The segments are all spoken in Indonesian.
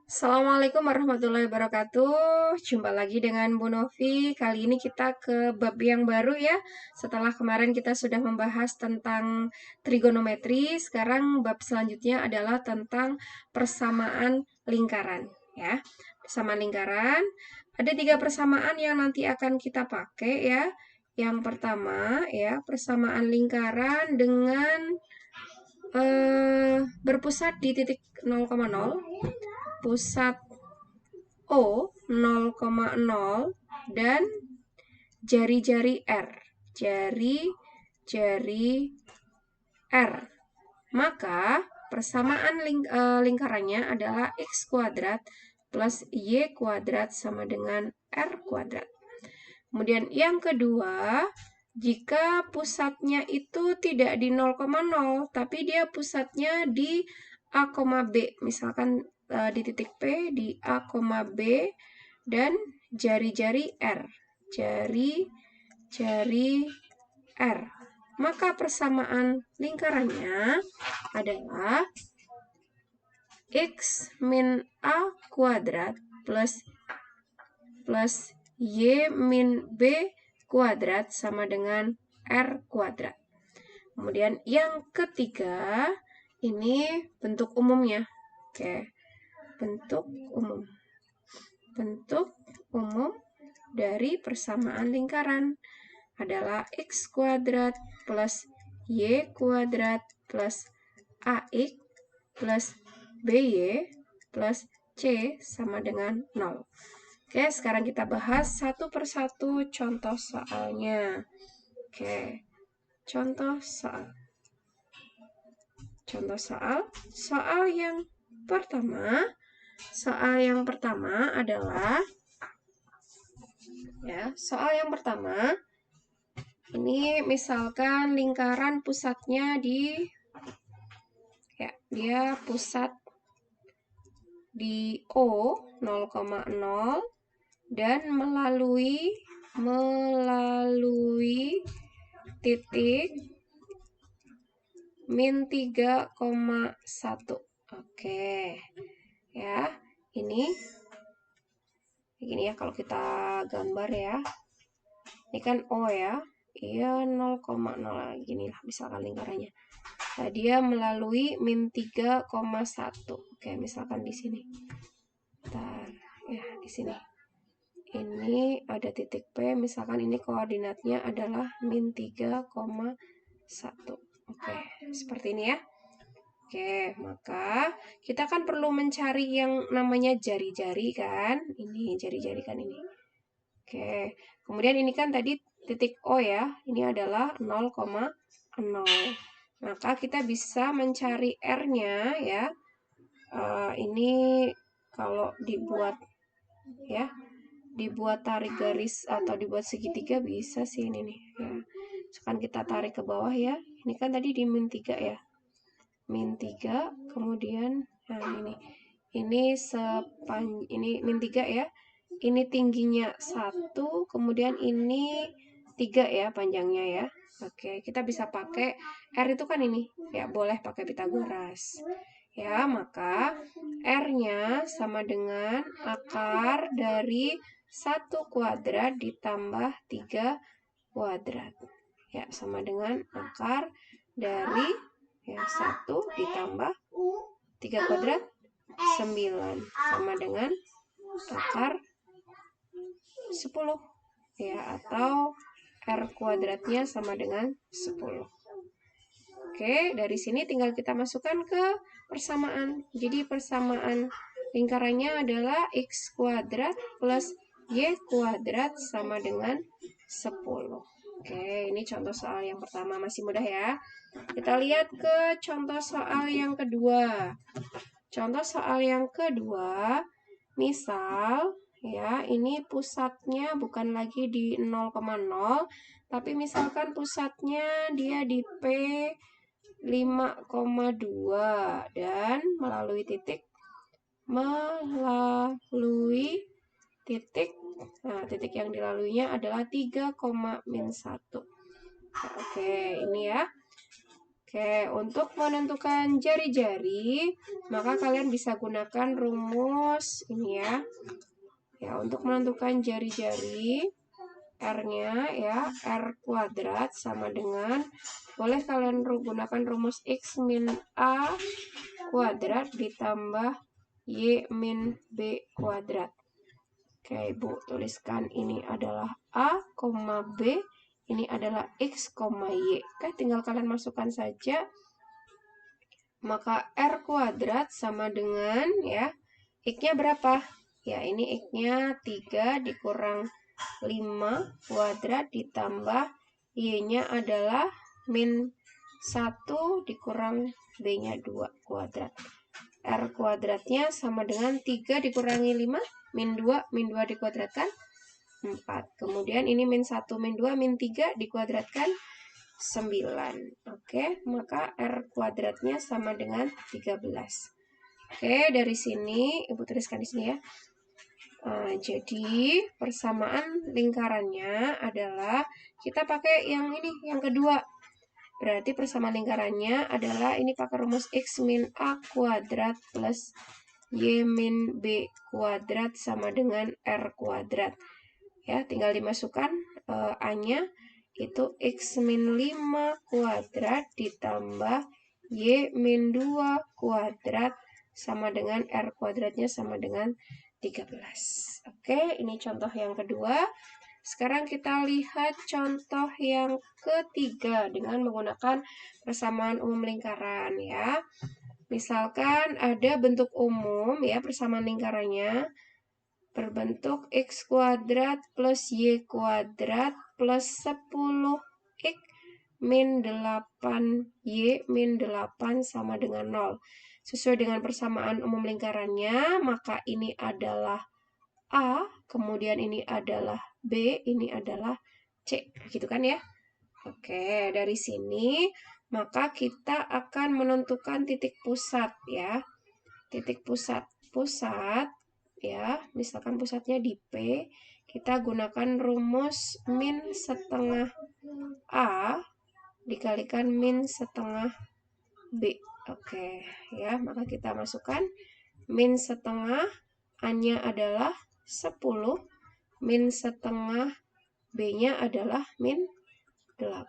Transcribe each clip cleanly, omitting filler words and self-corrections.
Assalamualaikum warahmatullahi wabarakatuh. Jumpa lagi dengan Bu Novi. Kali ini kita ke bab yang baru ya. Setelah kemarin kita sudah membahas tentang trigonometri, sekarang bab selanjutnya adalah tentang persamaan lingkaran ya. Persamaan lingkaran, ada 3 persamaan yang nanti akan kita pakai ya. Yang pertama ya, persamaan lingkaran dengan berpusat di titik 0,0, pusat O 0,0 dan jari-jari R. Jari-jari R. Maka persamaan lingkarannya adalah X kuadrat plus Y kuadrat sama dengan R kuadrat. Kemudian yang kedua, jika pusatnya itu tidak di 0,0, tapi dia pusatnya di A, B. Misalkan di titik P, di A, B, dan jari-jari R. Jari-jari R. Maka persamaan lingkarannya adalah X min A kuadrat plus Y min B kuadrat sama dengan R kuadrat. Kemudian yang ketiga, ini bentuk umumnya. Oke, bentuk umum. Bentuk umum dari persamaan lingkaran adalah X kuadrat plus Y kuadrat plus AX plus BY plus C sama dengan 0. Oke, sekarang kita bahas satu persatu contoh soalnya. Oke, contoh soal. Contoh soal. Soal yang pertama adalah soal yang pertama ini misalkan lingkaran pusatnya dia pusat di O 0,0 dan melalui titik min 3,1. Oke. Ya, ini begini ya kalau kita gambar ya. Ini kan O ya. Iya 0,0 gini lah misalkan lingkarannya. Nah, dia melalui min 3,1. Oke, misalkan di sini. Bentar, ya di sini. Ini ada titik P, misalkan ini koordinatnya adalah min 3,1. Oke, seperti ini ya. Oke, maka kita kan perlu mencari yang namanya jari-jari kan. Ini jari-jari kan ini. Oke, kemudian ini kan tadi titik O ya. Ini adalah 0,0. Maka kita bisa mencari R-nya ya. Ini kalau dibuat tarik garis atau dibuat segitiga bisa sih ini nih ya. Sekarang kita tarik ke bawah ya. Ini kan tadi di min 3 ya. Min 3, kemudian ini min 3 ya. Ini tingginya 1, kemudian ini 3 ya panjangnya ya. Oke, kita bisa pakai R itu kan ini. Ya, boleh pakai Pitagoras. Ya, maka R-nya sama dengan akar dari 1 kuadrat ditambah 3 kuadrat. Ya, sama dengan akar dari 1 ditambah 3 kuadrat 9 sama dengan akar 10 ya, atau R kuadratnya sama dengan 10. Oke, dari sini tinggal kita masukkan ke persamaan. Jadi persamaan lingkarannya adalah X kuadrat plus Y kuadrat sama dengan 10. Oke, ini contoh soal yang pertama, masih mudah ya. Kita lihat ke contoh soal yang kedua. Contoh soal yang kedua, misal ya, ini pusatnya bukan lagi di 0,0, tapi misalkan pusatnya dia di P 5,2 dan melalui titik titik yang dilaluinya adalah 3,-1. Oke, ini ya. Oke, untuk menentukan jari-jari, maka kalian bisa gunakan rumus ini ya. Ya, untuk menentukan jari-jari, R-nya ya, R kuadrat sama dengan, boleh kalian gunakan rumus X min A kuadrat ditambah Y min B kuadrat. Oke, Ibu tuliskan ini adalah A, B, ini adalah X, Y. Oke, tinggal kalian masukkan saja. Maka R kuadrat sama dengan, ya, X-nya berapa? Ya, ini X-nya 3 dikurang 5 kuadrat ditambah Y-nya adalah min 1 dikurang B-nya 2 kuadrat. R kuadratnya sama dengan 3 dikurangi 5, min 2 dikuadratkan 4. Kemudian ini min 1, min 2, min 3 dikuadratkan 9. Oke, maka R kuadratnya sama dengan 13. Oke, dari sini Ibu tuliskan di sini ya. Jadi persamaan lingkarannya adalah kita pakai yang ini, yang kedua. Berarti persamaan lingkarannya adalah ini pakai rumus X min A kuadrat plus Y min B kuadrat sama dengan R kuadrat. Ya, tinggal dimasukkan A-nya itu X min 5 kuadrat ditambah Y min 2 kuadrat sama dengan R kuadratnya sama dengan 13. Oke, ini contoh yang kedua. Sekarang kita lihat contoh yang ketiga dengan menggunakan persamaan umum lingkaran ya. Misalkan ada bentuk umum ya, persamaan lingkarannya berbentuk X kuadrat plus Y kuadrat plus 10X min 8Y min 8 sama dengan 0. Sesuai dengan persamaan umum lingkarannya, maka ini adalah A, kemudian ini adalah B, ini adalah C. Gitu kan ya? Oke, dari sini maka kita akan menentukan titik pusat ya. Titik pusat. Pusat ya, misalkan pusatnya di P, kita gunakan rumus min setengah A dikalikan min setengah B. Oke, ya, maka kita masukkan min setengah A-nya adalah 10, min setengah B-nya adalah min 8.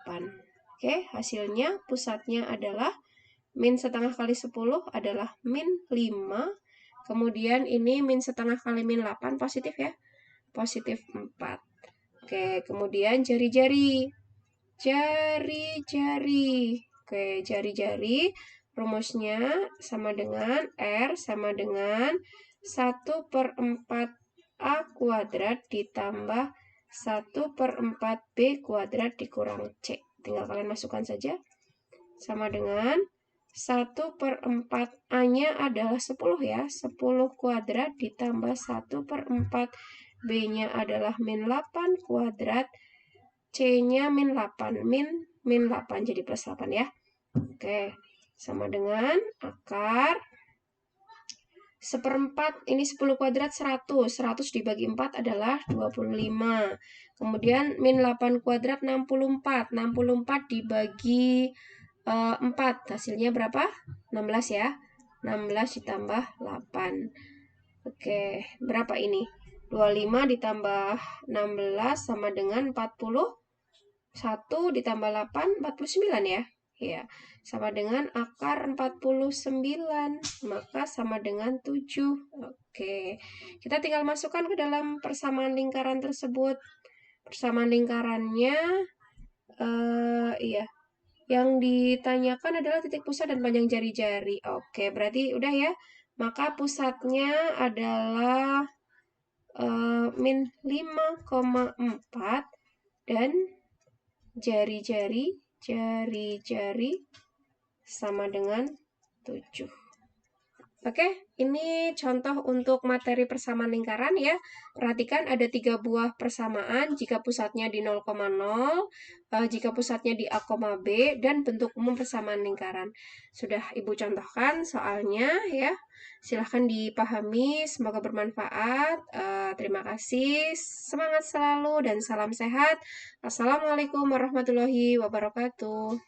Oke, hasilnya pusatnya adalah min setengah kali 10 adalah min 5. Kemudian ini min setengah kali min 8 positif ya. Positif 4. Oke, kemudian jari-jari. Jari-jari. Oke, jari-jari rumusnya sama dengan R sama dengan 1/4 A kuadrat ditambah 1/4 B kuadrat dikurang C. Tinggal kalian masukkan saja. Sama dengan 1/4 A-nya adalah 10 ya. 10 kuadrat ditambah 1/4 B-nya adalah min 8 kuadrat. C-nya min 8. Min 8 jadi plus 8 ya. Oke. Sama dengan akar 1/4, ini 10 kuadrat 100. 100 dibagi 4 adalah 25. Kemudian min 8 kuadrat 64. 64 dibagi 4. Hasilnya berapa? 16 ya. 16 ditambah 8. Oke, berapa ini? 25 ditambah 16 sama dengan 41 ditambah 8, 49 ya. Ya, sama dengan akar 49, maka sama dengan 7. Oke, kita tinggal masukkan ke dalam persamaan lingkaran tersebut. Persamaan lingkarannya, iya, yang ditanyakan adalah titik pusat dan panjang jari-jari. Oke, berarti udah ya. Maka pusatnya adalah min 5,4 dan jari-jari sama dengan 7. Oke, ini contoh untuk materi persamaan lingkaran ya. Perhatikan ada 3 buah persamaan jika pusatnya di 0,0, jika pusatnya di A, B, dan bentuk umum persamaan lingkaran. Sudah Ibu contohkan soalnya ya. Silahkan dipahami, semoga bermanfaat. Terima kasih, semangat selalu dan salam sehat. Assalamualaikum warahmatullahi wabarakatuh.